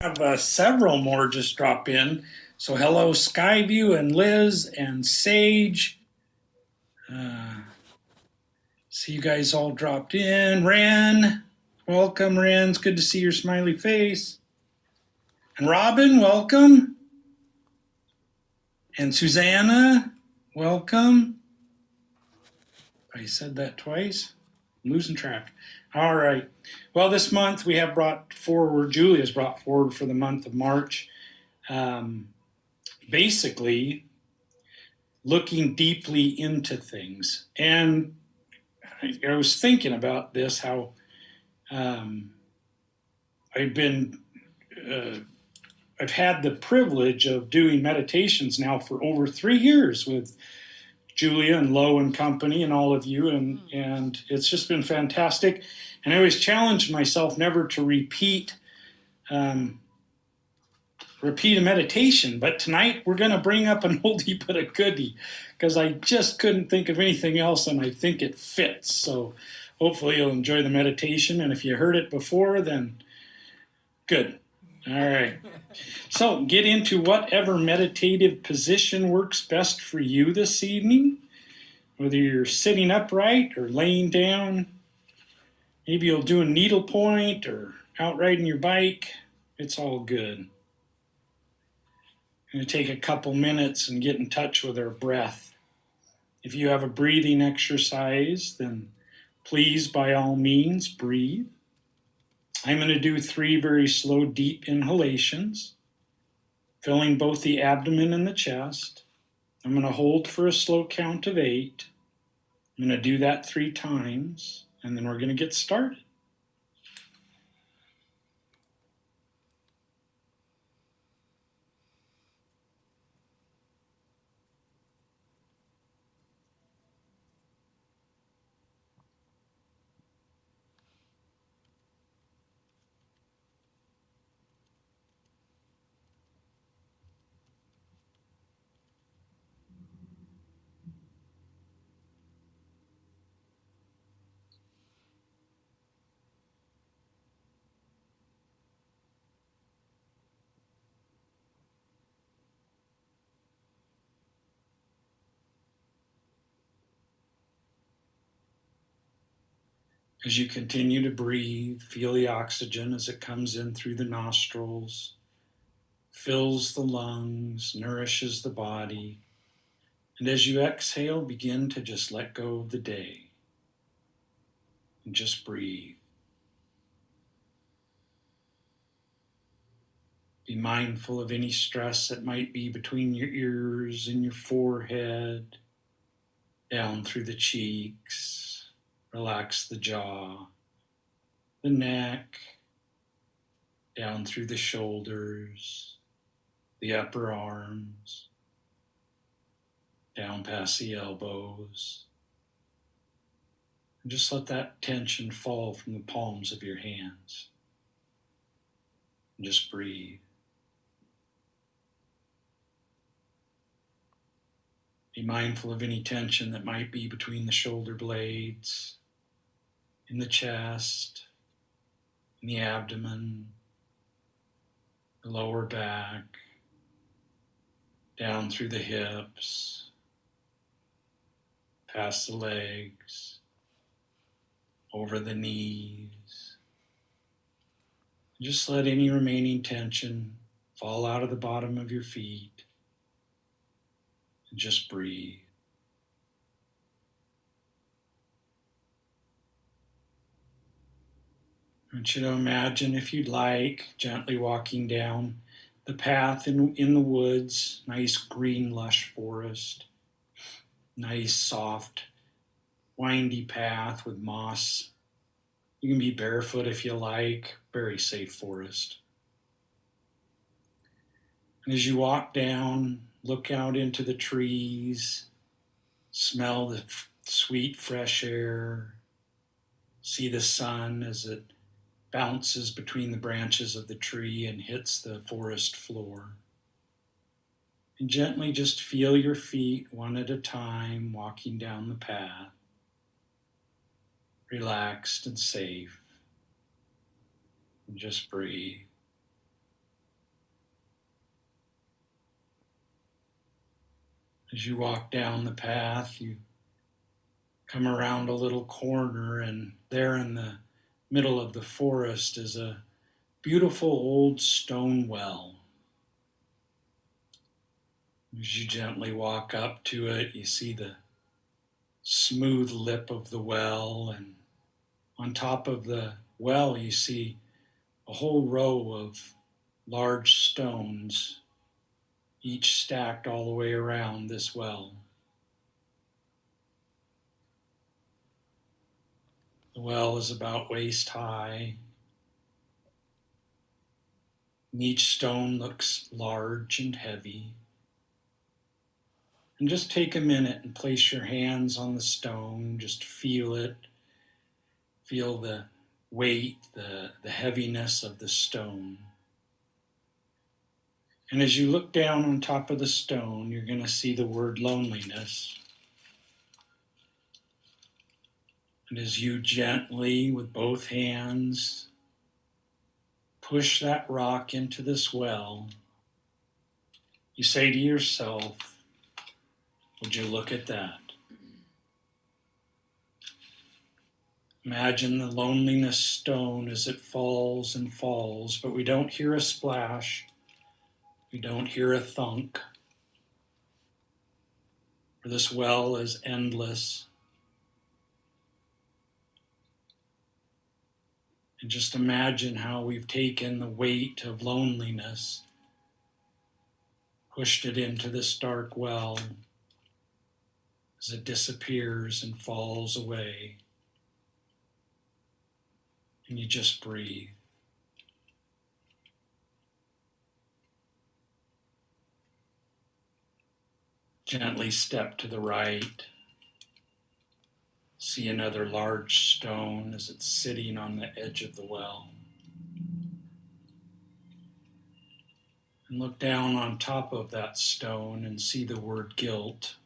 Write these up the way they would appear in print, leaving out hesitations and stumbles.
Have several more just drop in. So hello, Skyview and Liz and Sage. Uh, See you guys all dropped in. Ren, welcome, Ren. It's good to see your smiley face. And Robin, welcome. And Susanna, welcome. I said that twice. I'm losing track. All right. Well, this month we have brought forward, Julia's brought forward for the month of March. Um, Basically, looking deeply into things. And I was thinking about this, how um, I've been, uh, I've had the privilege of doing meditations now for over 3 years with Julia and Lo and company and all of you. And it's just been fantastic. And I always challenged myself never to um, repeat a meditation. But tonight we're going to bring up an oldie but a goodie because I just couldn't think of anything else and I think it fits. So hopefully you'll enjoy the meditation. And if you heard it before, then good. All right. So get into whatever meditative position works best for you this evening, whether you're sitting upright or laying down. Maybe you'll do a needlepoint or out riding your bike. It's all good. Going to take a couple minutes and get in touch with our breath. If you have a breathing exercise, then please, by all means, breathe. I'm going to do 3 very slow, deep inhalations, filling both the abdomen and the chest. I'm going to hold for a slow count of 8. I'm going to do that 3 times, and then we're going to get started. As you continue to breathe, feel the oxygen as it comes in through the nostrils, fills the lungs, nourishes the body. And as you exhale, begin to just let go of the day and just breathe. Be mindful of any stress that might be between your ears and your forehead, down through the cheeks. Relax the jaw, the neck, down through the shoulders, the upper arms, down past the elbows. And just let that tension fall from the palms of your hands. And just breathe. Be mindful of any tension that might be between the shoulder blades, in the chest, in the abdomen, the lower back, down through the hips, past the legs, over the knees. Just let any remaining tension fall out of the bottom of your feet and just breathe. I want you to imagine, if you'd like, gently walking down the path in the woods, nice green lush forest, nice soft windy path with moss. You can be barefoot if you like, very safe forest. And as you walk down, look out into the trees, smell the sweet fresh air, see the sun as it bounces between the branches of the tree and hits the forest floor. And gently just feel your feet one at a time walking down the path, relaxed and safe. And just breathe. As you walk down the path, you come around a little corner, and there in the middle of the forest is a beautiful old stone well. As you gently walk up to it, you see the smooth lip of the well, and on top of the well, you see a whole row of large stones, each stacked all the way around this well. The well is about waist high, and each stone looks large and heavy. And just take a minute and place your hands on the stone, just feel it, feel the weight, the heaviness of the stone. And as you look down on top of the stone, you're going to see the word loneliness. And as you gently, with both hands, push that rock into this well, you say to yourself, would you look at that? Imagine the loneliness stone as it falls and falls, but we don't hear a splash. We don't hear a thunk. For this well is endless. And just imagine how we've taken the weight of loneliness, pushed it into this dark well as it disappears and falls away. And you just breathe. Gently step to the right. See another large stone as it's sitting on the edge of the well. And look down on top of that stone and see the word guilt.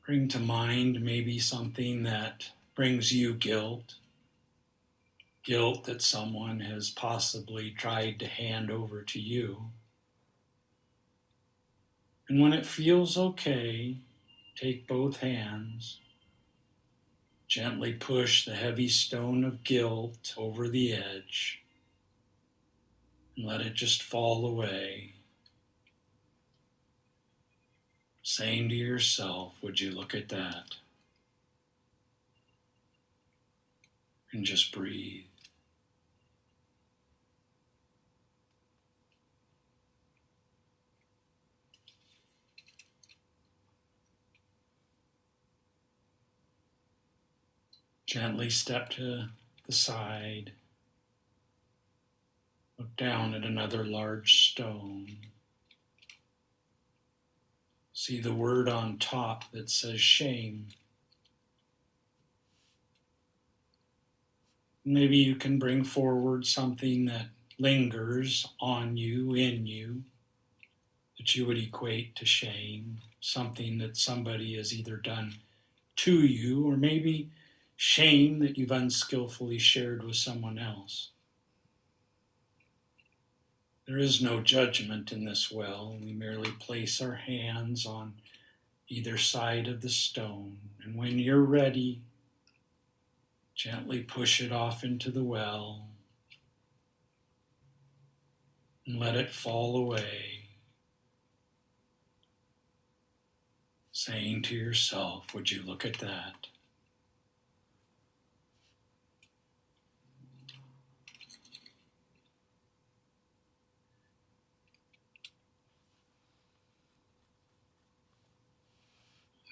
Bring to mind maybe something that brings you guilt. Guilt that someone has possibly tried to hand over to you. And when it feels okay, take both hands, gently push the heavy stone of guilt over the edge, and let it just fall away, saying to yourself, would you look at that? And just breathe. Gently step to the side. Look down at another large stone. See the word on top that says shame. Maybe you can bring forward something that lingers on you, in you, that you would equate to shame. Something that somebody has either done to you, or maybe shame that you've unskillfully shared with someone else. There is no judgment in this well. We merely place our hands on either side of the stone, and when you're ready, gently push it off into the well and let it fall away, saying to yourself, would you look at that?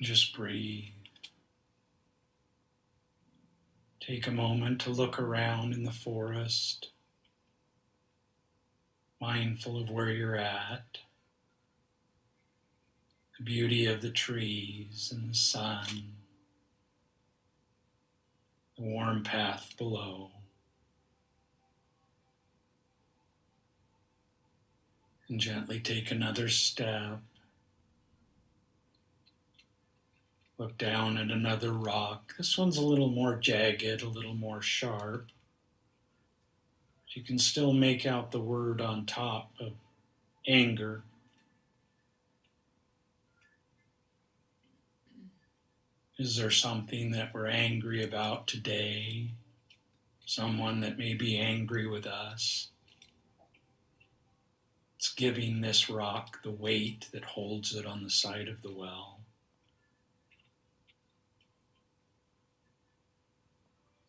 Just breathe. Take a moment to look around in the forest, mindful of where you're at, the beauty of the trees and the sun, the warm path below. And gently take another step. Look down at another rock. This one's a little more jagged, a little more sharp. You can still make out the word on top of anger. Is there something that we're angry about today? Someone that may be angry with us? It's giving this rock the weight that holds it on the side of the well.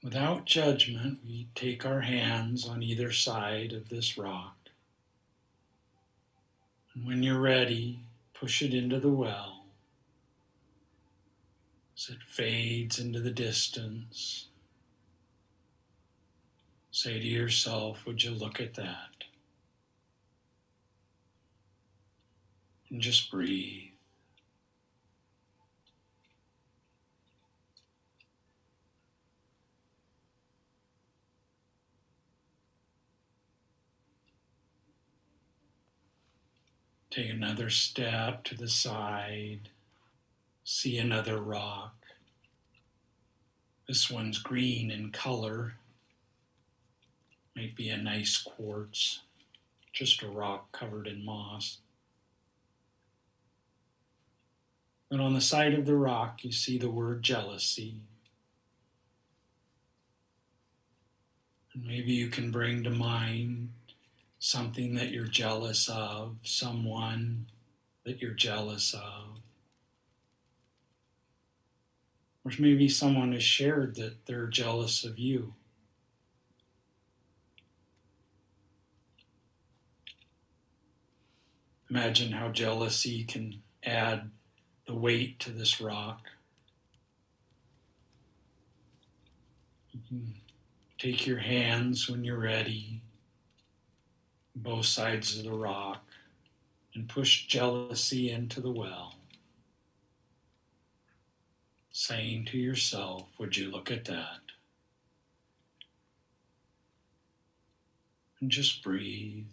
Without judgment, we take our hands on either side of this rock. And when you're ready, push it into the well. As it fades into the distance, say to yourself, would you look at that? And just breathe. Take another step to the side. See another rock. This one's green in color. Might be a nice quartz, just a rock covered in moss. But on the side of the rock, you see the word jealousy. And maybe you can bring to mind something that you're jealous of, someone that you're jealous of. Or maybe someone has shared that they're jealous of you. Imagine how jealousy can add the weight to this rock. You can take your hands when you're ready, both sides of the rock, and push jealousy into the well, saying to yourself, would you look at that? And just breathe.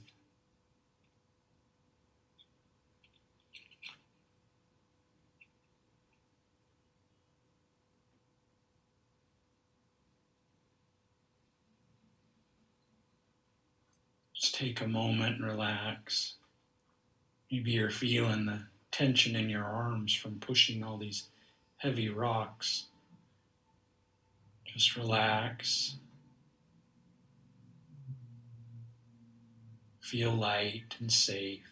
Just take a moment and relax. Maybe you're feeling the tension in your arms from pushing all these heavy rocks. Just relax. Feel light and safe.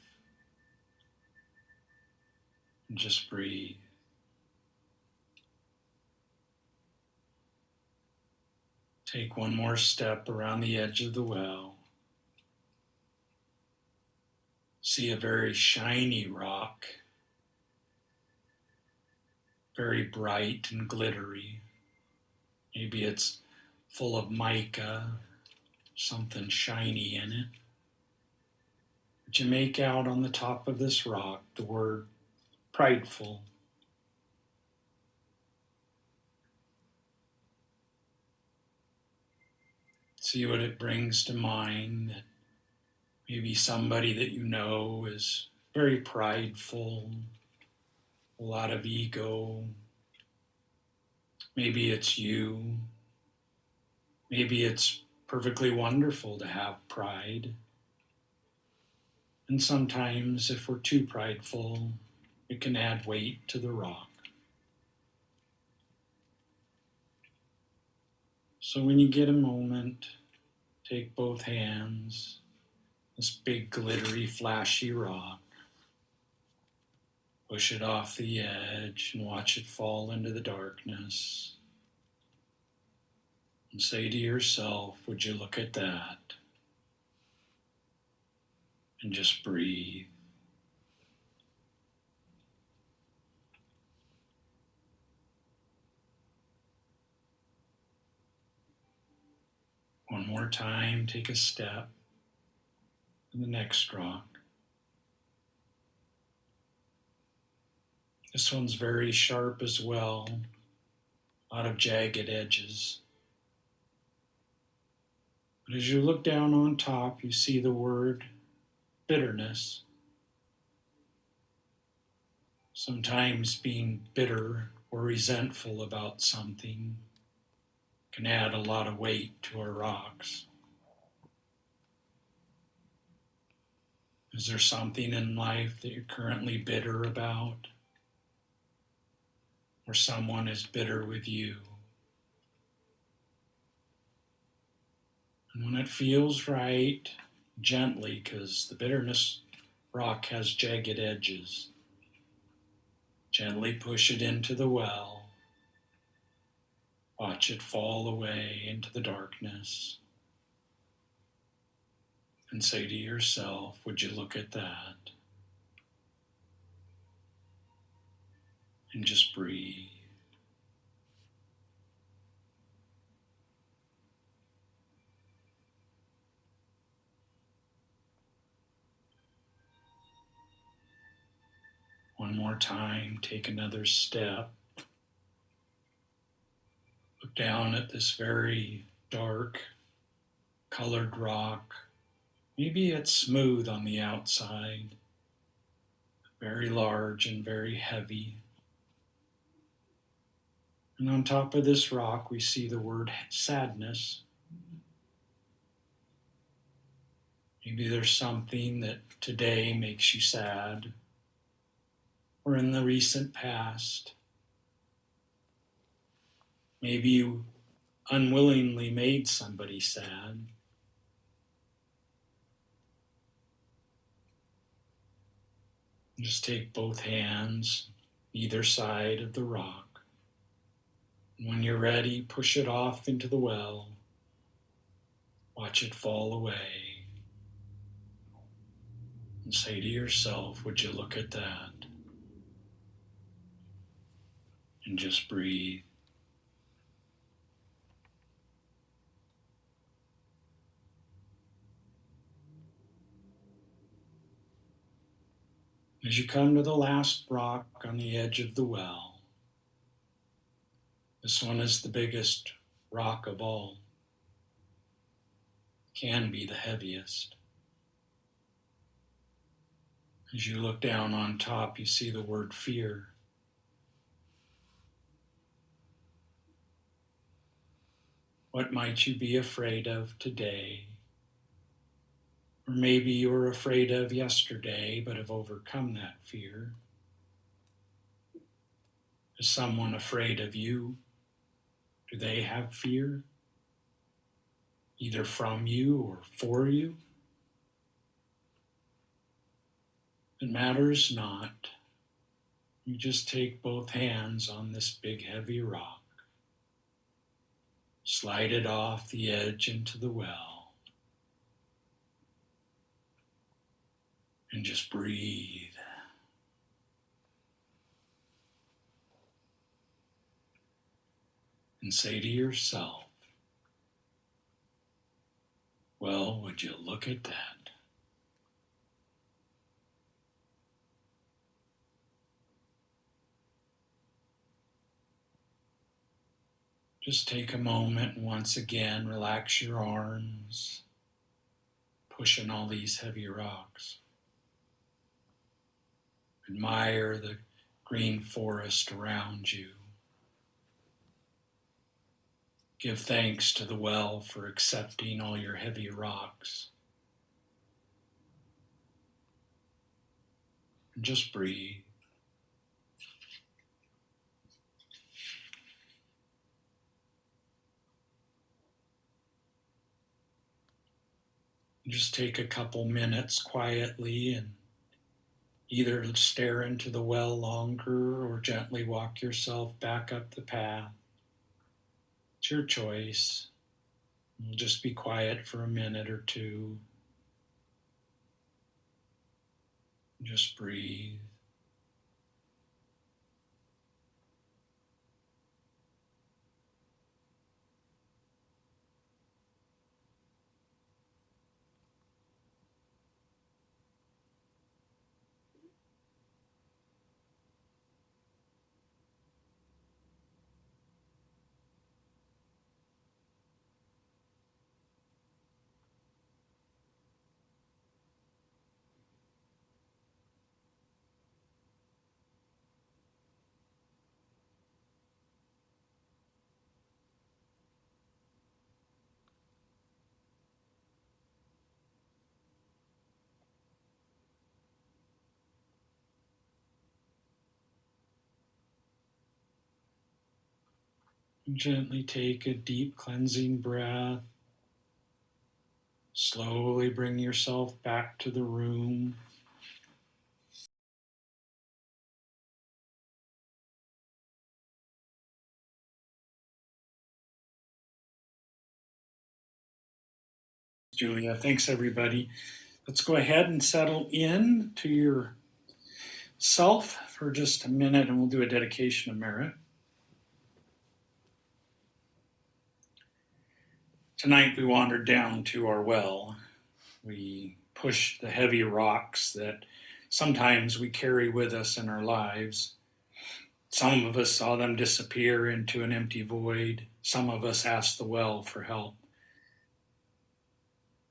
And just breathe. Take one more step around the edge of the well. See a very shiny rock, very bright and glittery. Maybe it's full of mica, something shiny in it. But you make out on the top of this rock the word prideful. See what it brings to mind, that maybe somebody that you know is very prideful, a lot of ego. Maybe it's you. Maybe it's perfectly wonderful to have pride. And sometimes, if we're too prideful, it can add weight to the rock. So when you get a moment, take both hands, this big glittery flashy rock, push it off the edge and watch it fall into the darkness. And say to yourself, would you look at that? And just breathe. One more time, take a step to the next rock. This one's very sharp as well, a lot of jagged edges. But as you look down on top, you see the word bitterness. Sometimes being bitter or resentful about something can add a lot of weight to our rocks. Is there something in life that you're currently bitter about? or someone is bitter with you. And when it feels right, gently, because the bitterness rock has jagged edges, gently push it into the well. Watch it fall away into the darkness. And say to yourself, would you look at that? And just breathe. One more time, take another step. Look down at this very dark, colored rock. Maybe it's smooth on the outside, very large and very heavy. And on top of this rock, we see the word sadness. Maybe there's something that today makes you sad, or in the recent past. Maybe you unwillingly made somebody sad. Just take both hands, either side of the rock. And when you're ready, push it off into the well. Watch it fall away. And say to yourself, would you look at that? And just breathe. As you come to the last rock on the edge of the well, this one is the biggest rock of all. Can be the heaviest. As you look down on top, you see the word fear. What might you be afraid of today? Or maybe you were afraid of yesterday, but have overcome that fear. Is someone afraid of you? Do they have fear? Either from you or for you? It matters not. You just take both hands on this big heavy rock, slide it off the edge into the well, and just breathe. And say to yourself, well, would you look at that? Just take a moment and once again relax your arms, pushing all these heavy rocks. Admire the green forest around you. Give thanks to the well for accepting all your heavy rocks. And just breathe. Just take a couple minutes quietly and either stare into the well longer or gently walk yourself back up the path. It's your choice. We'll just be quiet for a minute or two. Just breathe. Gently take a deep cleansing breath. Slowly bring yourself back to the room. Julia, thanks everybody. Let's go ahead and settle in to yourself for just a minute and we'll do a dedication of merit. Tonight we wandered down to our well. We pushed the heavy rocks that sometimes we carry with us in our lives. Some of us saw them disappear into an empty void. Some of us asked the well for help.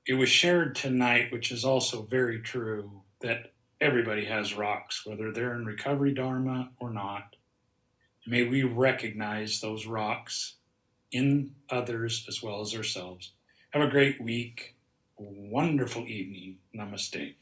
It was shared tonight, which is also very true, that everybody has rocks, whether they're in recovery dharma or not. May we recognize those rocks in others as well as ourselves. Have a great week, a wonderful evening. Namaste.